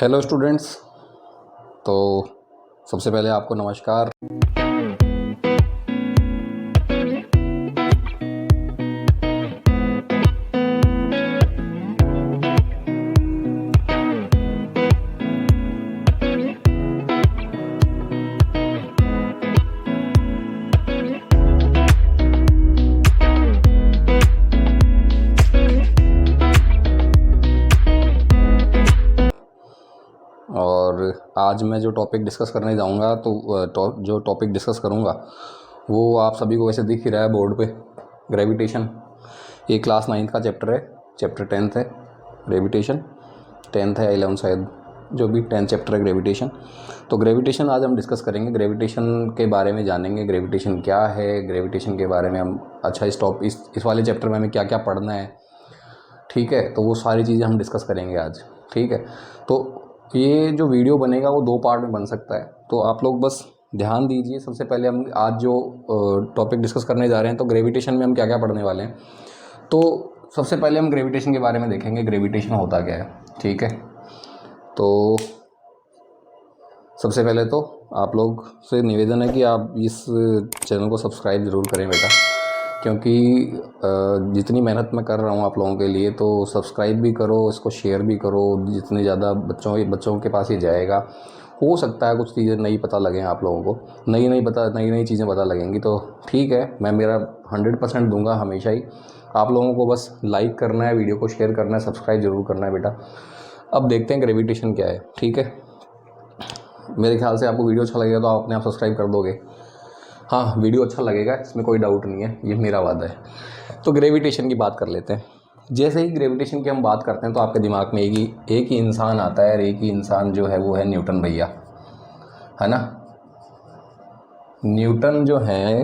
Hello students. तो सबसे पहले आपको नमस्कार। और आज मैं जो टॉपिक डिस्कस करने जाऊंगा जो टॉपिक डिस्कस करूंगा वो आप सभी को वैसे दिख ही रहा है बोर्ड पे, ग्रेविटेशन। ये क्लास 9th का चैप्टर है, चैप्टर 10th है ग्रेविटेशन। 10th है 11th शायद, जो भी 10th चैप्टर है ग्रेविटेशन। तो ग्रेविटेशन आज हम डिस्कस करेंगे, ग्रेविटेशन के बारे में जानेंगे, ग्रेविटेशन क्या है, ग्रेविटेशन के बारे में हम इस वाले चैप्टर में हमें क्या क्या पढ़ना है, ठीक है। तो वो सारी चीज़ें हम डिस्कस करेंगे आज, ठीक है। तो ये जो वीडियो बनेगा वो 2 पार्ट में बन सकता है, तो आप लोग बस ध्यान दीजिए। सबसे पहले हम आज जो टॉपिक डिस्कस करने जा रहे हैं, तो ग्रेविटेशन में हम क्या क्या पढ़ने वाले हैं। तो सबसे पहले हम ग्रेविटेशन के बारे में देखेंगे, ग्रेविटेशन होता क्या है, ठीक है। तो सबसे पहले तो आप लोग से निवेदन है कि आप इस चैनल को सब्सक्राइब ज़रूर करें बेटा, क्योंकि जितनी मेहनत मैं कर रहा हूँ आप लोगों के लिए, तो सब्सक्राइब भी करो, इसको शेयर भी करो। जितने ज़्यादा बच्चों के पास ये जाएगा, हो सकता है कुछ चीज़ें नई पता लगें आप लोगों को, नई चीज़ें पता लगेंगी, तो ठीक है। मैं मेरा 100% दूंगा हमेशा ही। आप लोगों को बस लाइक करना है, वीडियो को शेयर करना है, सब्सक्राइब ज़रूर करना है बेटा। अब देखते हैं ग्रेविटेशन क्या है, ठीक है। मेरे ख्याल से आपको वीडियो अच्छा लगेगा तो आप अपने आप सब्सक्राइब कर दोगे। हाँ, वीडियो अच्छा लगेगा, इसमें कोई डाउट नहीं है, ये मेरा वादा है। तो ग्रेविटेशन की बात कर लेते हैं। जैसे ही ग्रेविटेशन की हम बात करते हैं तो आपके दिमाग में एक ही इंसान आता है, और एक ही इंसान जो है वो है न्यूटन भैया, है ना। न्यूटन जो है,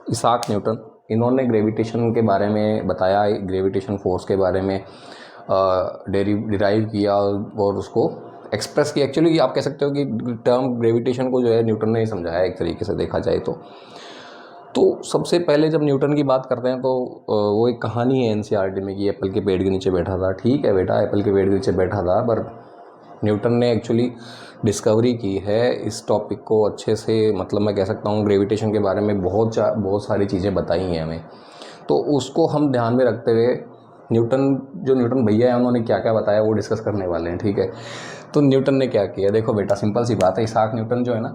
इसाक न्यूटन, इन्होंने ग्रेविटेशन के बारे में बताया, ग्रेविटेशन फोर्स के बारे में डिराइव किया और उसको एक्सप्रेस किया। एक्चुअली आप कह सकते हो कि टर्म ग्रेविटेशन को जो है न्यूटन ने ही समझाया, एक तरीके से देखा जाए तो सबसे पहले जब न्यूटन की बात करते हैं तो वो एक कहानी है एनसीईआरटी में कि एप्पल के पेड़ के नीचे बैठा था। ठीक है बेटा, एप्पल के पेड़ के नीचे बैठा था, पर न्यूटन ने एक्चुअली डिस्कवरी की है इस टॉपिक को अच्छे से। मतलब मैं कह सकता हूँ ग्रेविटेशन के बारे में बहुत सारी चीज़ें बताई हैं हमें, तो उसको हम ध्यान में रखते हुए न्यूटन भैया है, उन्होंने क्या क्या बताया वो डिस्कस करने वाले हैं, ठीक है। तो न्यूटन ने क्या किया, देखो बेटा, सिंपल सी बात है। इसाक न्यूटन जो है ना,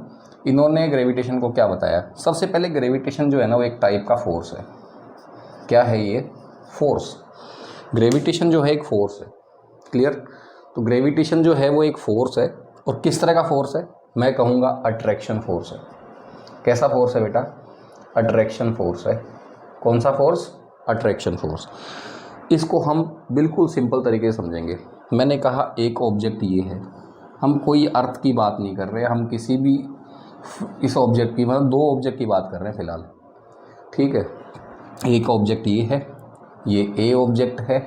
इन्होंने ग्रेविटेशन को क्या बताया। सबसे पहले ग्रेविटेशन जो है ना वो एक टाइप का फोर्स है। क्या है ये? फोर्स। ग्रेविटेशन जो है एक फोर्स है, क्लियर। तो ग्रेविटेशन जो है वो एक फोर्स है, और किस तरह का फोर्स है? मैं कहूँगा अट्रैक्शन फोर्स है। कैसा फोर्स है बेटा? अट्रैक्शन फोर्स है। कौन सा फोर्स? Attraction force. इसको हम बिल्कुल सिंपल तरीके से समझेंगे। मैंने कहा एक ऑब्जेक्ट ये है, हम कोई अर्थ की बात नहीं कर रहे, हम किसी भी इस ऑब्जेक्ट की, मतलब 2 ऑब्जेक्ट की बात कर रहे हैं फ़िलहाल, ठीक है। एक ऑब्जेक्ट ये है, ये ए ऑब्जेक्ट है,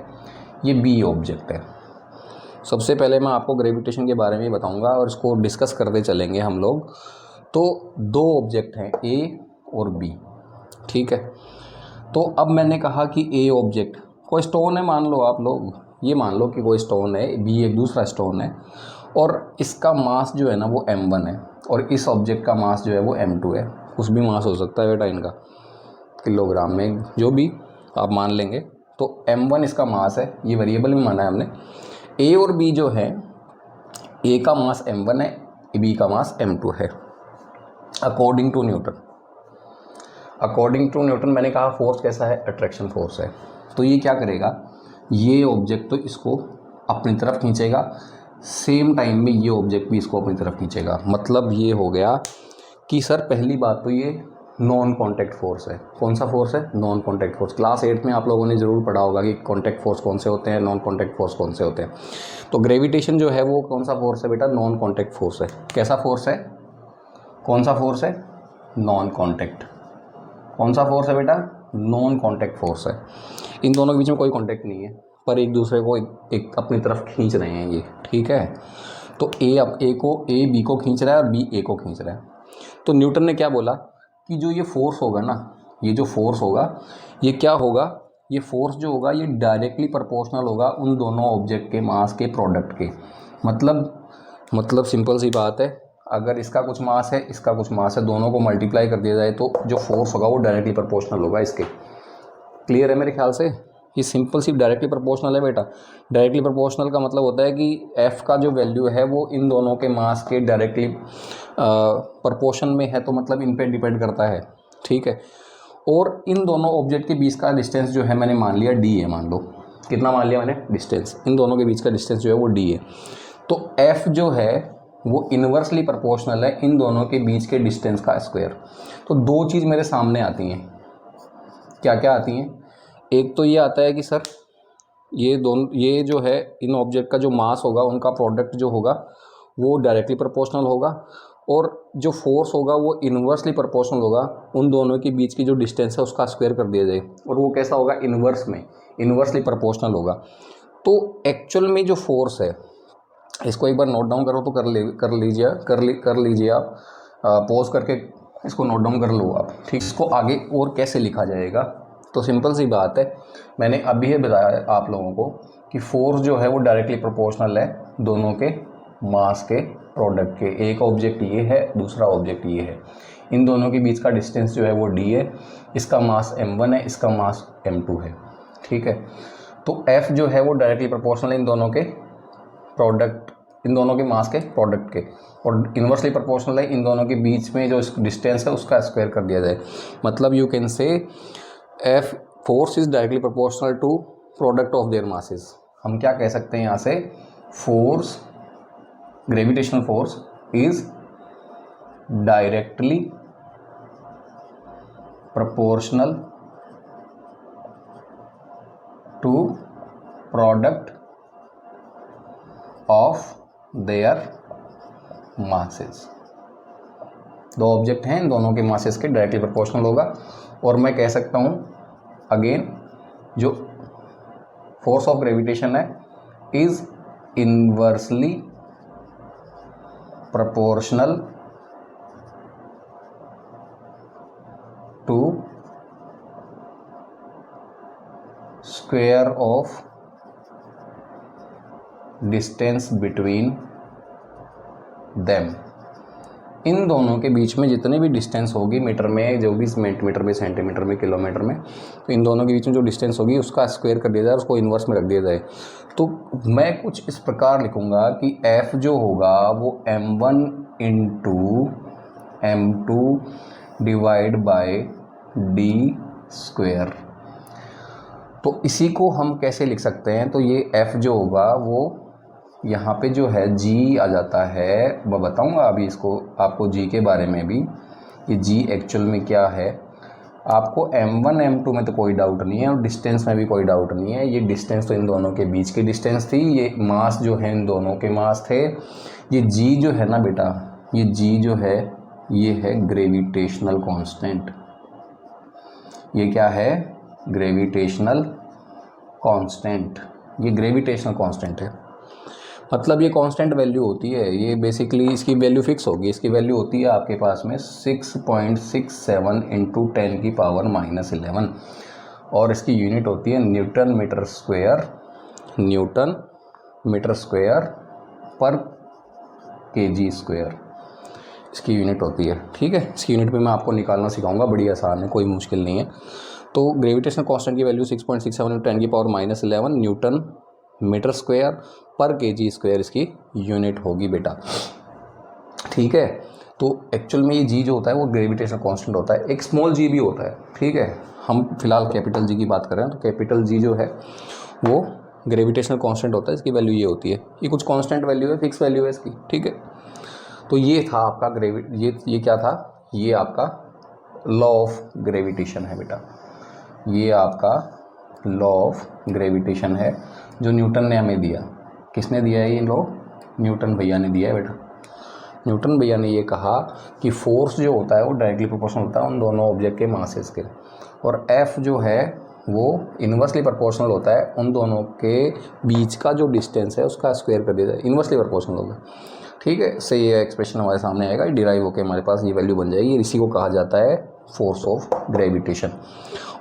ये बी ऑब्जेक्ट है। सबसे पहले मैं आपको ग्रेविटेशन के बारे में बताऊंगा और इसको डिस्कस करते चलेंगे हम लोग। तो 2 ऑब्जेक्ट हैं, ए और बी, ठीक है। तो अब मैंने कहा कि ए ऑब्जेक्ट कोई स्टोन है, मान लो आप लोग, ये मान लो कि कोई स्टोन है, बी एक दूसरा स्टोन है, और इसका मास जो है ना वो m1 है, और इस ऑब्जेक्ट का मास जो है वो m2 है। कुछ भी मास हो सकता है बेटा इनका, किलोग्राम में जो भी आप मान लेंगे। तो m1 इसका मास है, ये वेरिएबल में माना है हमने। ए और बी जो है, ए का मास m1 है, बी का मास m2 है, according to Newton. According to Newton मैंने कहा फोर्स कैसा है? अट्रैक्शन फोर्स है। तो ये क्या करेगा, ये ऑब्जेक्ट तो इसको अपनी तरफ खींचेगा, सेम टाइम में ये ऑब्जेक्ट भी इसको अपनी तरफ खींचेगा। मतलब ये हो गया कि सर पहली बात तो ये नॉन कॉन्टैक्ट फोर्स है। कौन सा फोर्स है? Non contact force. क्लास 8 में आप लोगों ने ज़रूर पढ़ा होगा कि कॉन्टैक्ट फोर्स कौन से होते हैं, नॉन कॉन्टैक्ट फोर्स कौन से होते हैं। तो ग्रेविटेशन जो है वो कौन सा फोर्स है बेटा? नॉन कॉन्टैक्ट फोर्स है। कैसा फोर्स है? कौन सा फोर्स है? Non contact. कौन सा फोर्स है बेटा? नॉन कॉन्टैक्ट फोर्स है। इन दोनों के बीच में कोई कॉन्टैक्ट नहीं है, पर एक दूसरे को एक अपनी तरफ खींच रहे हैं ये, ठीक है। तो ए बी को खींच रहा है और बी ए को खींच रहा है। तो न्यूटन ने क्या बोला कि जो ये फोर्स होगा ना, ये जो फोर्स होगा, ये क्या होगा? ये फोर्स जो होगा ये डायरेक्टली प्रोपोर्शनल होगा उन दोनों ऑब्जेक्ट के मास के प्रोडक्ट के। मतलब मतलब सिंपल सी बात है, अगर इसका कुछ मास है, इसका कुछ मास है, दोनों को मल्टीप्लाई कर दिया जाए तो जो फोर्स होगा वो डायरेक्टली प्रोपोर्शनल होगा इसके। क्लियर है मेरे ख्याल से? ये सिंपल सी डायरेक्टली प्रोपोर्शनल है बेटा। डायरेक्टली प्रोपोर्शनल का मतलब होता है कि एफ़ का जो वैल्यू है वो इन दोनों के मास के डायरेक्टली प्रोपोर्शन में है, तो मतलब इन पे डिपेंड करता है, ठीक है। और इन दोनों ऑब्जेक्ट के बीच का डिस्टेंस जो है मैंने मान लिया डी है, मान लो। कितना मान लिया मैंने? डिस्टेंस। इन दोनों के बीच का डिस्टेंस जो है वो डी है। तो एफ़ जो है वो इन्वर्सली प्रोपोर्शनल है इन दोनों के बीच के डिस्टेंस का स्क्वायर। तो दो चीज़ मेरे सामने आती हैं। क्या क्या आती हैं? एक तो ये आता है कि सर ये जो है इन ऑब्जेक्ट का जो मास होगा उनका प्रोडक्ट जो होगा वो डायरेक्टली प्रोपोर्शनल होगा, और जो फोर्स होगा वो इन्वर्सली प्रोपोर्शनल होगा उन दोनों के बीच की जो डिस्टेंस है उसका स्क्वायर कर दिया जाए, और वो कैसा होगा? इन्वर्स में, इन्वर्सली प्रोपोर्शनल होगा। तो एक्चुअल में जो फोर्स है, इसको एक बार नोट डाउन करो तो कर लीजिए आप, पॉज करके इसको नोट डाउन कर लो आप, ठीक। इसको आगे और कैसे लिखा जाएगा? तो सिंपल सी बात है, मैंने अभी बताया आप लोगों को कि फोर्स जो है वो डायरेक्टली प्रोपोर्शनल है दोनों के मास के प्रोडक्ट के। एक ऑब्जेक्ट ये है, दूसरा ऑब्जेक्ट ये है, इन दोनों के बीच का डिस्टेंस जो है वो डी है, इसका मास m1 है, इसका मास m2 है, ठीक है। तो f जो है वो डायरेक्टली प्रोपोर्शनल है इन दोनों के प्रोडक्ट, इन दोनों के मास के प्रोडक्ट के, और इन्वर्सली प्रोपोर्शनल है इन दोनों के बीच में जो डिस्टेंस है उसका स्क्वायर कर दिया जाए। मतलब you can say F force is directly proportional to product of their masses. हम क्या कह सकते हैं यहाँ से? Force, gravitational force is directly proportional to product of their masses. दो ऑब्जेक्ट हैं, इन दोनों के मासेस के डायरेक्टली प्रोपोर्शनल होगा। और मैं कह सकता हूँ अगेन, जो फोर्स ऑफ ग्रेविटेशन है is inversely proportional to square of distance between them. इन दोनों के बीच में जितने भी डिस्टेंस होगी मीटर में, जो भी मीटर में, सेंटीमीटर में, किलोमीटर में, तो इन दोनों के बीच में जो डिस्टेंस होगी उसका स्क्वायर कर दिया जाए, उसको इन्वर्स में रख दिया जाए। तो मैं कुछ इस प्रकार लिखूंगा कि f जो होगा वो m1 into m2 divide by D square. तो इसी को हम कैसे लिख सकते हैं? तो ये f जो होगा वो यहाँ पे जो है g आ जाता है। मैं बताऊँगा अभी इसको आपको g के बारे में भी, ये g एक्चुअल में क्या है। आपको m1 m2 में तो कोई डाउट नहीं है, और डिस्टेंस में भी कोई डाउट नहीं है। ये डिस्टेंस तो इन दोनों के बीच की डिस्टेंस थी, ये मास जो है इन दोनों के मास थे। ये g जो है ना बेटा, ये g जो है ये है ग्रेविटेशनल कांस्टेंट। ये क्या है? Gravitational constant. ये ग्रेविटेशनल कांस्टेंट है, मतलब ये कांस्टेंट वैल्यू होती है। ये बेसिकली इसकी वैल्यू फिक्स होगी। इसकी वैल्यू होती है आपके पास में 6.67 इंटू 10 की पावर -11, और इसकी यूनिट होती है newton meter square, newton meter square पर केजी स्क्वायर इसकी यूनिट होती है, ठीक है। इसकी यूनिट पे मैं आपको निकालना सिखाऊंगा, बड़ी आसान है, कोई मुश्किल नहीं है। तो ग्रेविटेशनल कांस्टेंट की वैल्यू 6.67 इंटू 10 की पावर -11 न्यूटन मीटर स्क्वायर पर केजी स्क्वायर इसकी यूनिट होगी बेटा, ठीक है। तो एक्चुअल में ये जी जो होता है वो ग्रेविटेशनल कांस्टेंट होता है। एक स्मॉल जी भी होता है, ठीक है। हम फिलहाल कैपिटल जी की बात कर रहे हैं, तो कैपिटल जी जो है वो ग्रेविटेशनल कांस्टेंट होता है। इसकी वैल्यू ये होती है, ये कुछ कांस्टेंट वैल्यू है, फिक्स वैल्यू है इसकी, ठीक है। तो ये था आपका ये क्या था? ये आपका लॉ ऑफ ग्रेविटेशन है बेटा। ये आपका लॉ ऑफ ग्रेविटेशन है जो न्यूटन ने हमें दिया। किसने दिया है ये लॉ? न्यूटन भैया ने दिया है बेटा। न्यूटन भैया ने ये कहा कि फोर्स जो होता है वो डायरेक्टली प्रोपोर्शनल होता है उन दोनों ऑब्जेक्ट के मासेस के, और एफ जो है वो इन्वर्सली प्रोपोर्शनल होता है उन दोनों के बीच का जो डिस्टेंस है उसका स्क्वायर कर दिया जाए, इन्वर्सली प्रोपोर्शनल होगा, ठीक है। से ये एक्सप्रेशन हमारे सामने आएगा, डिराइव होकर हमारे पास ये वैल्यू बन जाएगी। इसी को कहा जाता है फोर्स ऑफ ग्रेविटेशन।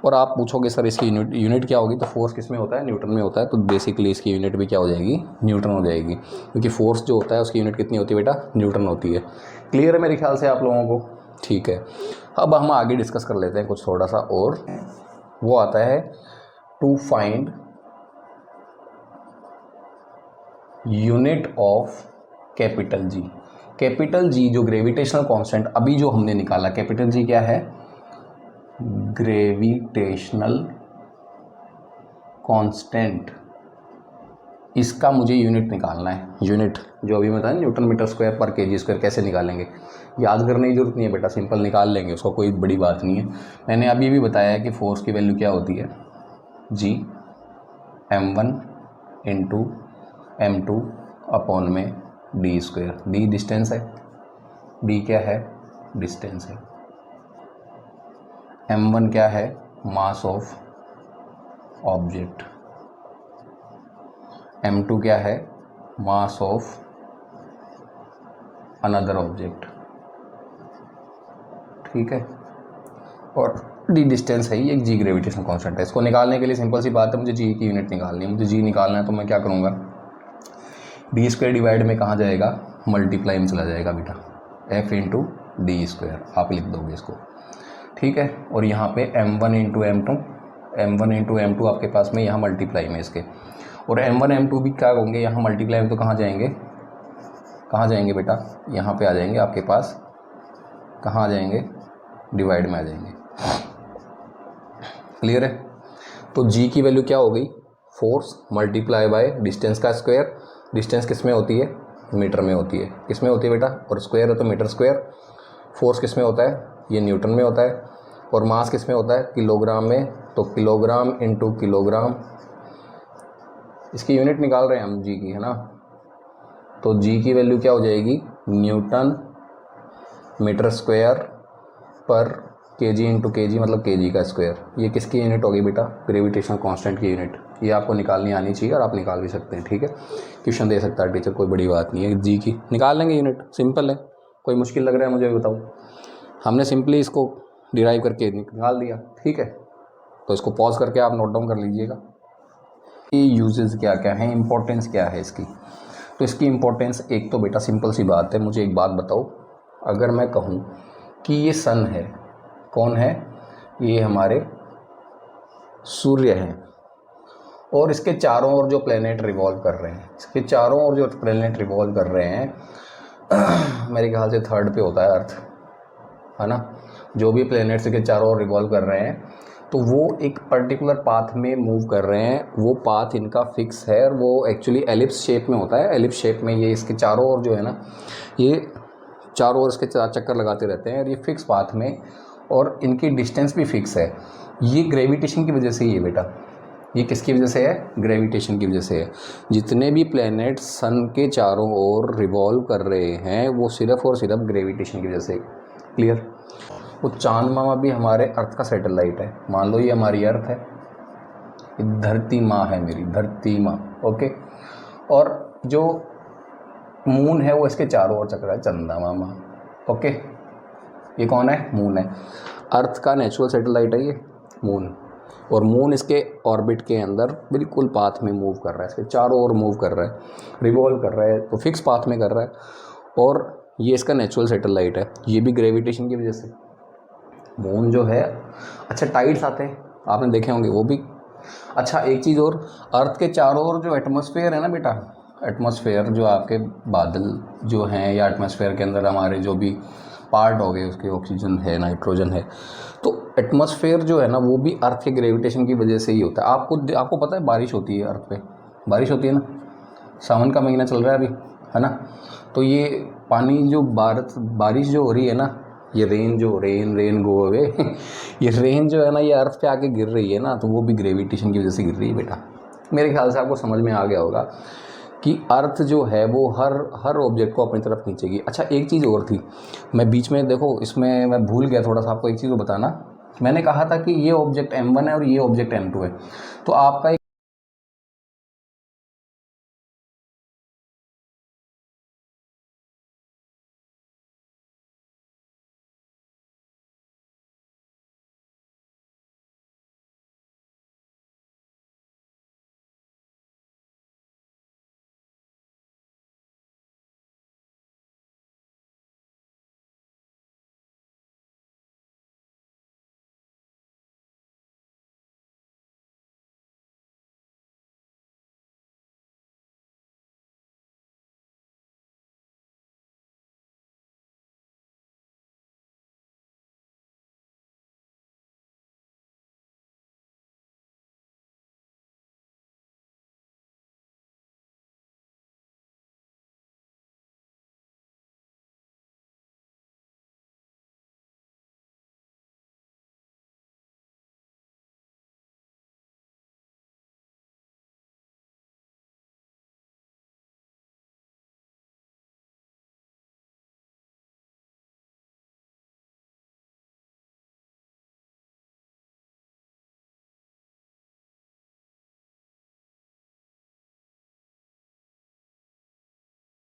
और आप पूछोगे सर इसकी यूनिट क्या होगी, तो फोर्स किस में होता है, न्यूटन में होता है, तो बेसिकली इसकी यूनिट भी क्या हो जाएगी, न्यूटन हो जाएगी, क्योंकि फोर्स जो होता है उसकी यूनिट कितनी होती है बेटा, न्यूटन होती है। क्लियर है मेरे ख्याल से आप लोगों को? ठीक है, अब हम आगे डिस्कस कर लेते हैं कुछ थोड़ा सा और, वो आता है to find unit of capital G. Capital G जो ग्रेविटेशनल कांस्टेंट अभी जो हमने निकाला, कैपिटल जी क्या है, ग्रेविटेशनल कांस्टेंट, इसका मुझे यूनिट निकालना है। यूनिट जो अभी मैं बताया न्यूटन मीटर स्क्वायर पर केजी स्क्वायर, कैसे निकालेंगे, याद करने की जरूरत नहीं है बेटा, सिंपल निकाल लेंगे उसका, कोई बड़ी बात नहीं है। मैंने अभी भी बताया है कि फोर्स की वैल्यू क्या होती है, जी m1 इंटू m2 अपॉन में डी स्क्वायर। डी डिस्टेंस है, डी क्या है, डिस्टेंस है। m1 क्या है, मास ऑफ ऑब्जेक्ट। m2 क्या है, मास ऑफ अनदर ऑब्जेक्ट। ठीक है, और डी डिस्टेंस है, ये एक जी ग्रेविटेशनल कांस्टेंट है। इसको निकालने के लिए सिंपल सी बात है, मुझे जी की यूनिट निकालनी है। मुझे जी निकालना है तो मैं क्या करूँगा, डी स्क्वायर डिवाइड में कहाँ जाएगा, मल्टीप्लाई में चला जाएगा बेटा, एफ इंटू डी स्क्वायर आप लिख दोगे इसको। ठीक है, और यहाँ पे m1 इंटू m2 आपके पास में, यहाँ मल्टीप्लाई में इसके, और m1 m2 भी क्या होंगे, यहाँ मल्टीप्लाई में तो कहाँ जाएंगे, कहाँ जाएंगे बेटा, यहाँ पे आ जाएंगे आपके पास, कहाँ आ जाएंगे, डिवाइड में आ जाएंगे। क्लियर है? तो जी की वैल्यू क्या हो गई, फोर्स मल्टीप्लाई बाय डिस्टेंस का स्क्वायर। डिस्टेंस किस में होती है, मीटर में होती है। किस में होती है बेटा, और स्क्वायर है तो मीटर स्क्वायर। फोर्स किस में होता है, ये न्यूटन में होता है। और मास किस में होता है, किलोग्राम में, तो किलोग्राम इंटू किलोग्राम। इसकी यूनिट निकाल रहे हैं हम जी की, है ना, तो जी की वैल्यू क्या हो जाएगी, न्यूटन मीटर स्क्वायर पर केजी इंटू केजी, मतलब केजी का स्क्वायर। ये किसकी यूनिट होगी बेटा, ग्रेविटेशनल कांस्टेंट की यूनिट। ये आपको निकालनी आनी चाहिए और आप निकाल भी सकते हैं। ठीक है, क्वेश्चन दे सकता है टीचर, कोई बड़ी बात नहीं है। जी की निकाल लेंगे यूनिट, सिंपल है, कोई मुश्किल लग रहा है मुझे बताओ, हमने सिंपली इसको डिराइव करके निकाल दिया। ठीक है, तो इसको पॉज करके आप नोट डाउन कर लीजिएगा। ये यूजेस क्या क्या हैं, इंपॉर्टेंस क्या है इसकी। तो इसकी इंपॉर्टेंस एक तो बेटा सिंपल सी बात है, मुझे एक बात बताओ, अगर मैं कहूँ कि ये सन है, कौन है, ये हमारे सूर्य हैं, और इसके चारों ओर जो प्लेनेट रिवॉल्व कर रहे हैं, इसके चारों ओर जो प्लेनेट रिवॉल्व कर रहे हैं, मेरे ख्याल से थर्ड पे होता है अर्थ, है ना, जो भी प्लेनेट्स के चारों ओर रिवॉल्व कर रहे हैं, तो वो एक पर्टिकुलर पाथ में मूव कर रहे हैं। वो पाथ इनका फिक्स है और वो एक्चुअली एलिप्स शेप में होता है। एलिप्स शेप में ये इसके चारों ओर जो है ना, ये चारों ओर इसके चक्कर लगाते रहते हैं और ये फिक्स पाथ में, और इनकी डिस्टेंस भी फिक्स है। ये ग्रेविटेशन की वजह से ही है बेटा। ये किसकी वजह से है, ग्रेविटेशन की वजह से है। जितने भी प्लैनेट सन के चारों ओर रिवॉल्व कर रहे हैं वो सिर्फ और सिर्फ ग्रेविटेशन की वजह से। क्लियर? वो चांद मामा भी हमारे अर्थ का सैटेलाइट है। मान लो ये हमारी अर्थ है, ये धरती माँ है मेरी, धरती माँ, ओके। और जो मून है वो इसके चारों ओर चक्कर है, चंदा मामा, ओके। ये कौन है, मून है। अर्थ का नेचुरल सैटेलाइट है ये मून, और मून इसके ऑर्बिट के अंदर बिल्कुल पाथ में मूव कर रहा है, इसके चारों ओर मूव कर रहा है, रिवॉल्व कर रहा है, तो फिक्स पाथ में कर रहा है। और ये इसका नेचुरल सैटेलाइट है, ये भी ग्रेविटेशन की वजह से। मून जो है, अच्छा टाइड्स आते हैं आपने देखे होंगे वो भी। अच्छा एक चीज़ और, अर्थ के चारों ओर जो एटमॉस्फेयर है ना बेटा, एटमॉस्फेयर जो आपके बादल जो हैं, या एटमॉस्फेयर के अंदर हमारे जो भी पार्ट हो गए उसके, ऑक्सीजन है, नाइट्रोजन है, तो एटमॉस्फेयर जो है ना वो भी अर्थ के ग्रेविटेशन की वजह से ही होता है। आपको पता है बारिश होती है अर्थ पे, बारिश होती है ना, सावन का महीना चल रहा है अभी, है ना, तो ये पानी जो बारिश जो हो रही है ना, ये रेन गो अवे ये रेन जो है ना, ये अर्थ पे आके गिर रही है ना, तो वो भी ग्रेविटेशन की वजह से गिर रही है बेटा। मेरे ख्याल से आपको समझ में आ गया होगा कि अर्थ जो है वो हर ऑब्जेक्ट को अपनी तरफ खींचेगी। अच्छा एक चीज़ और थी, मैं बीच में देखो इसमें मैं भूल गया थोड़ा सा आपको एक चीज़ को बताना। मैंने कहा था कि ये ऑब्जेक्ट m1 है और ये ऑब्जेक्ट m2 है, तो आपका